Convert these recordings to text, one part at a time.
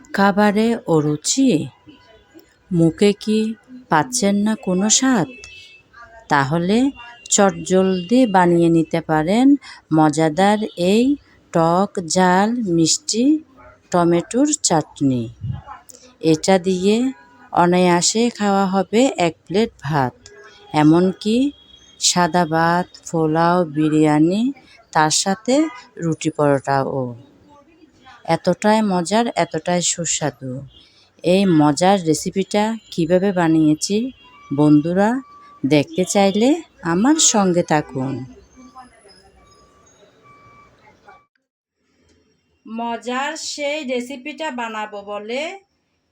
খাবারে অরুচি, মুখে কি পাচ্ছেন না কোনো স্বাদ? তাহলে চটজলদি বানিয়ে নিতে পারেন মজাদার এই টক ঝাল মিষ্টি টমেটোর চাটনি। এটা দিয়ে অনায়াসে খাওয়া হবে ১ প্লেট ভাত, এমনকি সাদা ভাত, পোলাও, বিরিয়ানি, তার সাথে রুটি পরোটাও। এতটাই মজার, এতটাই সুস্বাদু। এই মজার রেসিপিটা কীভাবে বানিয়েছি বন্ধুরা দেখতে চাইলে আমার সঙ্গে থাকুন। মজার সেই রেসিপিটা বানাবো বলে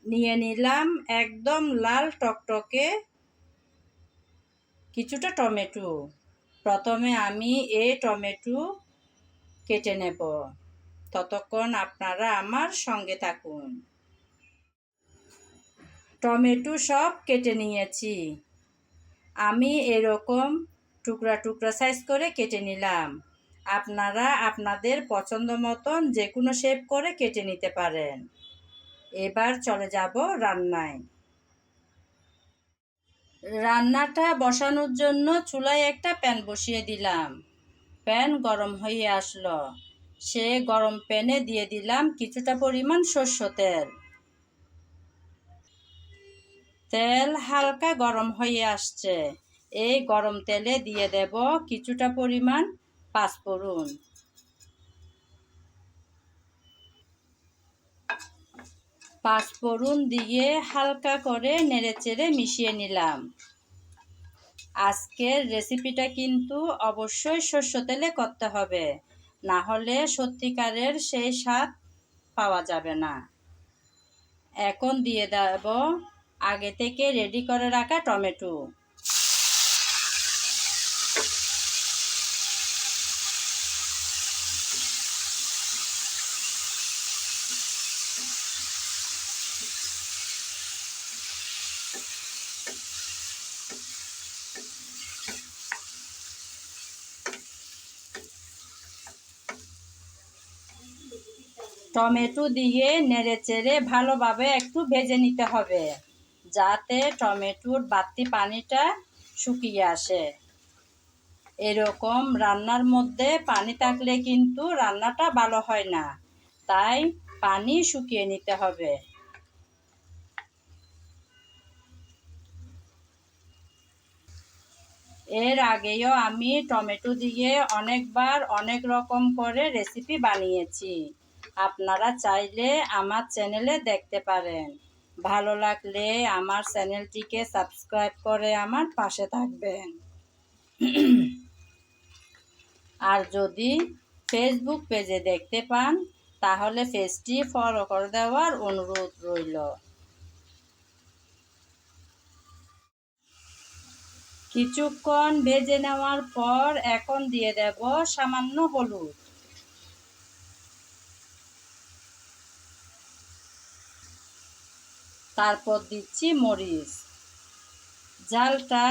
নিয়ে নিলাম একদম লাল টকটকে কিছুটা টমেটো। প্রথমে আমি এই টমেটো কেটে নেব, ততক্ষণ আপনারা আমার সঙ্গে থাকুন। টমেটো সব কেটে নিয়েছি। আমি এরকম টুকরা টুকরা সাইজ করে কেটে নিলাম। আপনারা আপনাদের পছন্দ মতন যে কোনো শেপ করে কেটে নিতে পারেন। এবার চলে যাব রান্নায়। রান্নাটা বসানোর জন্য চুলায় একটা প্যান বসিয়ে দিলাম। প্যান গরম হয়ে আসলো। সে গরম প্যানে দিয়ে দিলাম কিছুটা পরিমাণ সরষের তেল। তেল হালকা গরম হয়ে আসছে। এই গরম তেলে দিয়ে দেব কিছুটা পরিমাণ পাঁচফোড়ন। পাঁচফোড়ন দিয়ে হালকা করে নেড়েচেড়ে মিশিয়ে নিলাম। আজকের রেসিপিটা কিন্তু অবশ্যই সরষের তেলে করতে হবে, না হলে সত্যিকারের সেই স্বাদ পাওয়া যাবে না। এখন দিয়ে দেব আগে থেকে রেডি করে রাখা টমেটো। টমেটো দিয়ে নেড়েচেড়ে ভালোভাবে একটু ভেজে নিতে হবে, যাতে টমেটোর বাড়তি পানিটা শুকিয়ে আসে। এরকম রান্নার মধ্যে পানি থাকলে কিন্তু রান্নাটা ভালো হয় না, তাই পানি শুকিয়ে নিতে হবে। এর আগেও আমি টমেটো দিয়ে অনেকবার অনেক রকম করে রেসিপি বানিয়েছি। আপনারা চাইলে আমার চ্যানেলে দেখতে পারেন। ভালো লাগলে আমার চ্যানেলটিকে সাবস্ক্রাইব করে আমার পাশে থাকবেন। আর যদি ফেসবুক পেজে দেখতে পান তাহলে পেজটি ফলো করে দেওয়ার অনুরোধ রইল। কিছুক্ষণ ভেজে নেওয়ার পর এখন দিয়ে দেব সামান্য হলুদ। তারপর দিচ্ছি মরিচ। ঝালটা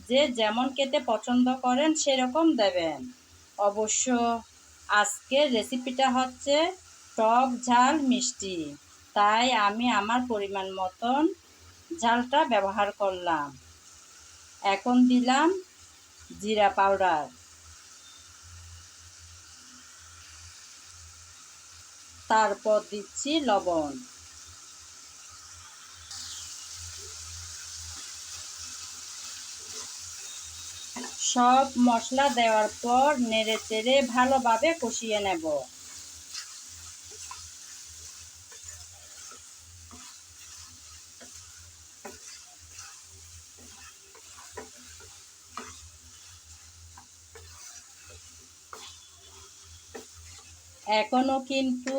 যে যেমন খেতে পছন্দ করেন সেরকম দেবেন। অবশ্য আজকের রেসিপিটা হচ্ছে টক ঝাল মিষ্টি, তাই আমি আমার পরিমাণ মতন ঝালটা ব্যবহার করলাম। এখন দিলাম জিরা পাউডার। তারপর দিচ্ছি লবণ। সব মশলা দেওয়ার পর নেড়েচেড়ে ভালোভাবে কষিয়ে নেব। এখনও কিন্তু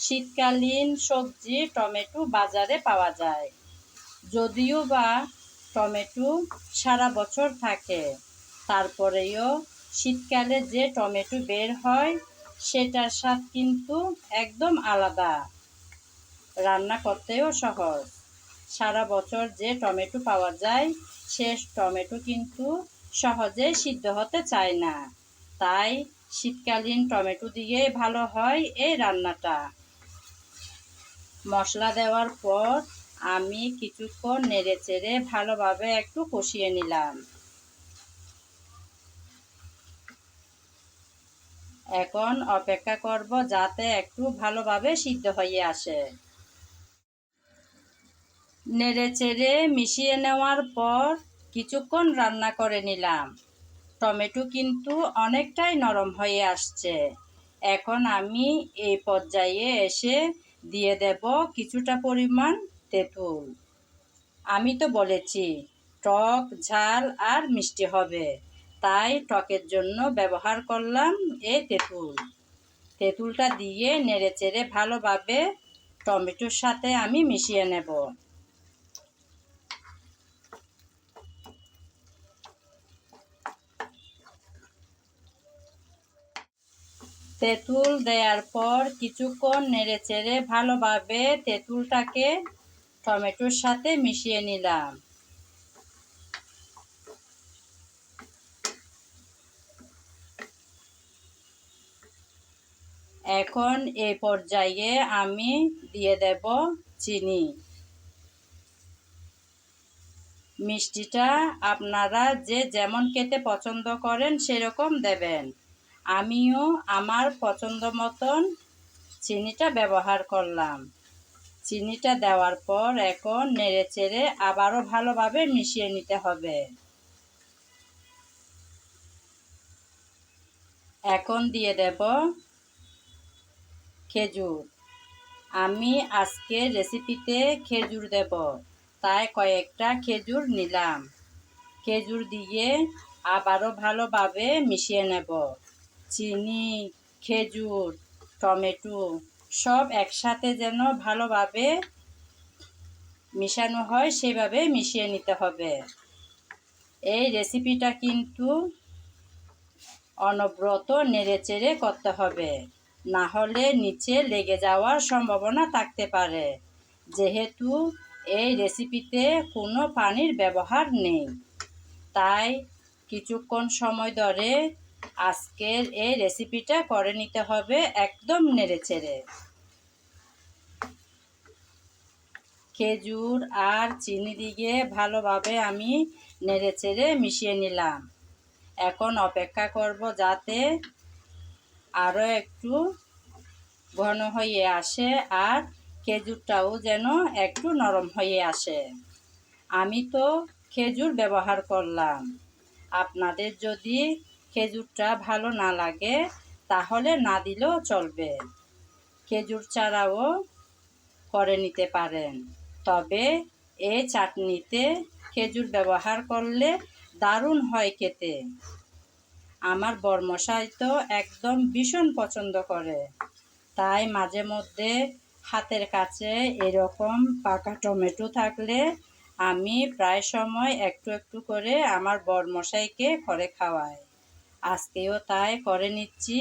শীতকালীন সবজি টমেটো বাজারে পাওয়া যায়, যদিও বা টমেটো সারা বছর থাকে, তারপরেও শীতকালে যে টমেটো বের হয় সেটার স্বাদ কিন্তু একদম আলাদা, রান্না করতেও সহজ। সারা বছর যে টমেটো পাওয়া যায় সে টমেটো কিন্তু সহজে সিদ্ধ হতে চায় না, তাই শীতকালীন টমেটো দিয়ে ভালো হয় এই রান্নাটা। মশলা দেওয়ার পর আমি কিছুক্ষণ নেড়েচেড়ে ভালোভাবে একটু কষিয়ে নিলাম। এখন অপেক্ষা করব যাতে একটু ভালোভাবে সিদ্ধ হয়ে আসে। নেড়েচেড়ে মিশিয়ে নেওয়ার পর কিছুক্ষণ রান্না করে নিলাম। টমেটো কিন্তু অনেকটাই নরম হয়ে আসছে। এখন আমি এই পর্যায়ে এসে দিয়ে দেব কিছুটা পরিমাণ তেঁতুল। আমি তো বলেছি টক, ঝাল আর মিষ্টি হবে, তাই টকের জন্য ব্যবহার করলাম এই তেঁতুল। তেঁতুলটা দিয়ে নেড়েচেড়ে ভালোভাবে টমেটোর সাথে আমি মিশিয়ে নেব। তেঁতুল দেওয়ার পর কিছুক্ষণ নেড়েচেড়ে ভালোভাবে তেঁতুলটাকে টমেটোর সাথে মিশিয়ে নিলাম। এখন এই পর্যায়ে আমি দিয়ে দেব চিনি। মিষ্টিটা আপনারা যে যেমন খেতে পছন্দ করেন সেরকম দেবেন। আমিও আমার পছন্দ মতন চিনিটা ব্যবহার করলাম। চিনিটা দেওয়ার পর এখন নেড়েচেড়ে আবারও ভালোভাবে মিশিয়ে নিতে হবে। এখন দিয়ে দেব খেজুর। আমি আজকে রেসিপিতে খেজুর দেব, তাই কয়েকটা খেজুর নিলাম। খেজুর দিয়ে আবারও ভালোভাবে মিশিয়ে নেব। চিনি, খেজুর, টমেটো সব একসাথে যেন ভালোভাবে মিশানো হয় সেভাবে মিশিয়ে নিতে হবে। এই রেসিপিটা কিন্তু অনবরত নেড়েচেড়ে করতে হবে, না হলে নিচে লেগে যাওয়ার সম্ভাবনা থাকতে পারে, যেহেতু এই রেসিপিতে কোনো পানির ব্যবহার নেই। তাই কিছুক্ষণ সময় ধরে আজকের এই রেসিপিটা করে নিতে হবে একদম নেড়েচেড়ে। খেজুর আর চিনি দিয়ে ভালোভাবে আমি নেড়েচেড়ে মিশিয়ে নিলাম। এখন অপেক্ষা করব যাতে আরও একটু ঘন হয়ে আসে আর খেজুরটাও যেন একটু নরম হয়ে আসে। আমি তো খেজুর ব্যবহার করলাম। আপনাদের যদি খেজুরটা ভালো না লাগে তাহলে না দিলেও চলবে, খেজুর ছাড়াও করে নিতে পারেন। তবে এই চাটনিতে খেজুর ব্যবহার করলে দারুণ হয় খেতে। আমার বরমশাই তো একদম ভীষণ পছন্দ করে, তাই মাঝে মধ্যে হাতের কাছে এরকম পাকা টমেটো থাকলে আমি প্রায় সময় একটু একটু করে আমার বরমশাইকে করে খাওয়াই। আজকেও তাই করে নিচ্ছি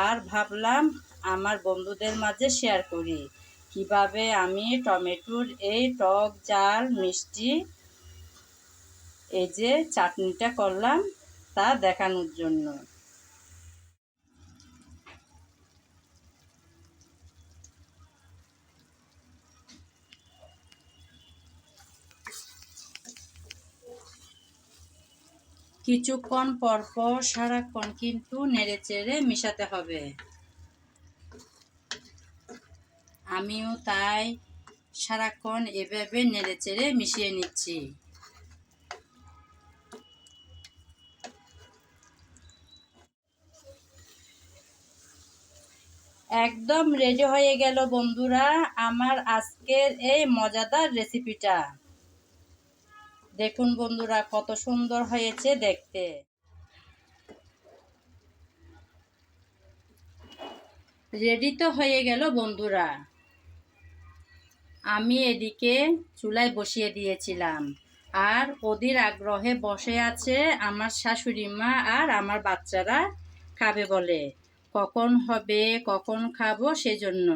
আর ভাবলাম আমার বন্ধুদের মাঝে শেয়ার করি কিভাবে আমি টমেটোর এই টক, ঝাল, মিষ্টি এই যে চাটনিটা করলাম তা দেখানোর জন্য। কিছুক্ষণ পর পর সারাক্ষণ কিন্তু নেড়েচেড়ে মিশাতে হবে। আমিও তাই সারাক্ষণ এভাবে নেড়েচেড়ে মিশিয়ে নিচ্ছি। একদম রেডি হয়ে গেল বন্ধুরা আমার আজকের এই মজাদার রেসিপিটা। দেখুন বন্ধুরা কত সুন্দর হয়েছে দেখতে। রেডি তো হয়ে গেল বন্ধুরা। আমি এদিকে চুলায় বসিয়ে দিয়েছিলাম আর অধীর আগ্রহে বসে আছে আমার শাশুড়ি মা আর আমার বাচ্চারা খাবে বলে। কখন হবে, কখন খাবো সেজন্য।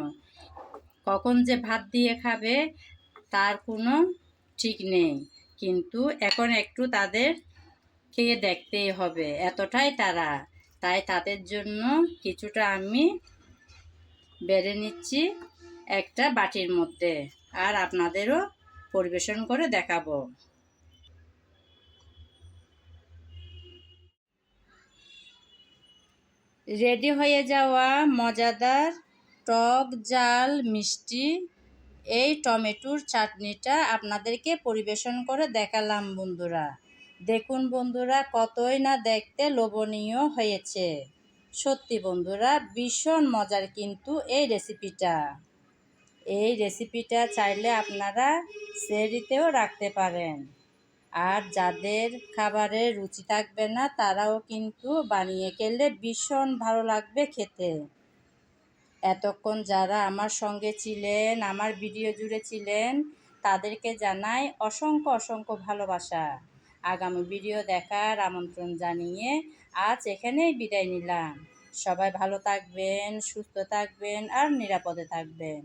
কখন যে ভাত দিয়ে খাবে তার কোনো ঠিক নেই, কিন্তু এখন একটু তাদের খেয়ে দেখতেই হবে, এতটাই তারা। তাই তাদের জন্য কিছুটা আমি বেড়ে নিচ্ছি। একটা বাটির মধ্যে, আর আপনাদেরও পরিবেশন করে দেখাবো। রেডি হয়ে যাওয়া মজাদার টক ঝাল মিষ্টি এই টমেটোর চাটনিটা আপনাদেরকে পরিবেশন করে দেখালাম বন্ধুরা। দেখুন বন্ধুরা, কতই না দেখতে লোভনীয় হয়েছে। সত্যি বন্ধুরা, ভীষণ মজার কিন্তু এই রেসিপিটা। এই রেসিপিটা চাইলে আপনারা সেহরিতেও রাখতে পারেন। আর যাদের খাবারের রুচি থাকবে না তারাও কিন্তু বানিয়ে খেলে ভীষণ ভালো লাগবে খেতে। এতক্ষণ যারা আমার সঙ্গে ছিলেন, আমার ভিডিও জুড়ে ছিলেন, তাদেরকে জানাই অসংখ্য অসংখ্য ভালোবাসা। আগামী ভিডিও দেখার আমন্ত্রণ জানিয়ে আজ এখানেই বিদায় নিলাম। সবাই ভালো থাকবেন, সুস্থ থাকবেন আর নিরাপদে থাকবেন।